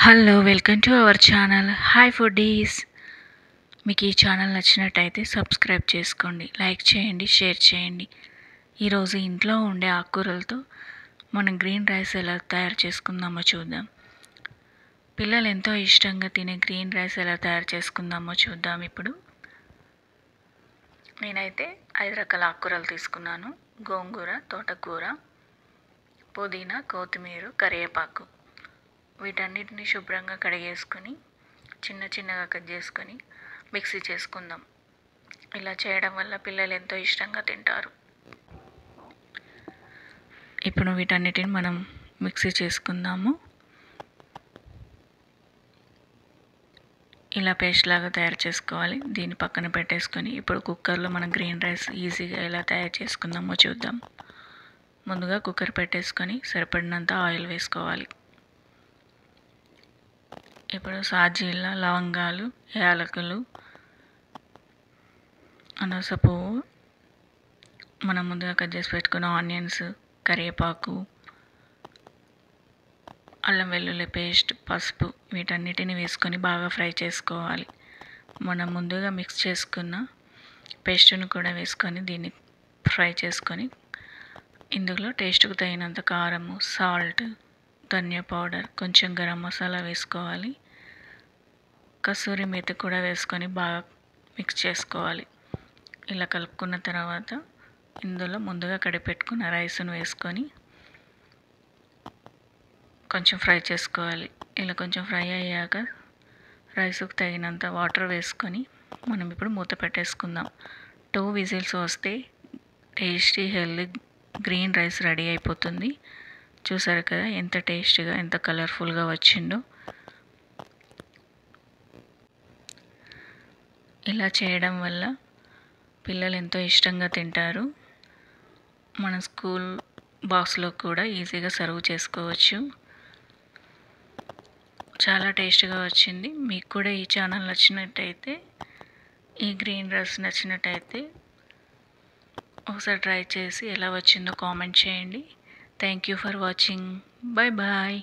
Hello welcome to our channel hi foodies. మీకు ఈ channel నచ్చినట్టయితే సబ్స్క్రైబ్ చేసుకోండి, లైక్ చేయండి, షేర్ చేయండి. ఈరోజు ఇంట్లో ఉండే ఆకుకూరలతో మనం గ్రీన్ రైస్ ఎలా తయారు చేసుకుందామో చూద్దాం. పిల్లలు ఎంతో ఇష్టంగా తినే గ్రీన్ రైస్ ఎలా తయారు చేసుకుందామో చూద్దాం. ఇప్పుడు నేనైతే 5 రకాల ఆకుకూరలు తీసుకున్నాను. గోంగూర, తోటకూర, పుదీనా, కొత్తిమీర, కరివేపాకు. వీటన్నిటిని శుభ్రంగా కడిగేసుకొని చిన్న చిన్నగా కట్ చేసుకొని మిక్సీ చేసుకుందాం. ఇలా చేయడం వల్ల పిల్లలు ఎంతో ఇష్టంగా తింటారు. ఇప్పుడు వీటన్నిటిని మనం మిక్సీ చేసుకుందాము. ఇలా పేస్ట్ లాగా తయారు చేసుకోవాలి. దీన్ని పక్కన పెట్టేసుకొని ఇప్పుడు కుక్కర్లో మనం గ్రీన్ రైస్ ఈజీగా ఎలా తయారు చేసుకుందామో చూద్దాం. ముందుగా కుక్కర్ పెట్టేసుకొని సరిపడినంత ఆయిల్ వేసుకోవాలి. ఇప్పుడు సాజీల, లవంగాలు, యాలకులు, అనాస పువ్వు, మనం ముందుగా కట్ చేసి పెట్టుకున్న ఆనియన్స్, కరివేపాకు, అల్లం వెల్లుల్లి పేస్ట్, పసుపు వీటన్నిటిని వేసుకొని బాగా ఫ్రై చేసుకోవాలి. మనం ముందుగా మిక్స్ చేసుకున్న పేస్ట్ను కూడా వేసుకొని దీన్ని ఫ్రై చేసుకొని ఇందులో టేస్ట్కు తగినంత కారము, సాల్ట్, ధనియా పౌడర్, కొంచెం గరం మసాలా వేసుకోవాలి. కసూరి మేతి కూడా వేసుకొని బాగా మిక్స్ చేసుకోవాలి. ఇలా కలుపుకున్న తర్వాత ఇందులో ముందుగా కడిపెట్టుకున్న రైస్ను వేసుకొని కొంచెం ఫ్రై చేసుకోవాలి. ఇలా కొంచెం ఫ్రై అయ్యాక రైస్కు తగినంత వాటర్ వేసుకొని మనం ఇప్పుడు మూత పెట్టేసుకుందాం. 2 విజిల్స్ వస్తే tasty healthy green rice ready అయిపోతుంది. చూసారు కదా ఎంత టేస్టీగా, ఎంత కలర్ఫుల్గా వచ్చిందో. ఇలా చేయడం వల్ల పిల్లలు ఎంతో ఇష్టంగా తింటారు. మన స్కూల్ బాక్స్లో కూడా ఈజీగా సర్వ్ చేసుకోవచ్చు. చాలా టేస్ట్గా వచ్చింది. మీకు కూడా ఈ ఛానల్ నచ్చినట్టయితే, ఈ గ్రీన్ రైస్ నచ్చినట్టయితే ఒకసారి ట్రై చేసి ఎలా వచ్చిందో కామెంట్ చేయండి. Thank you for watching. Bye bye.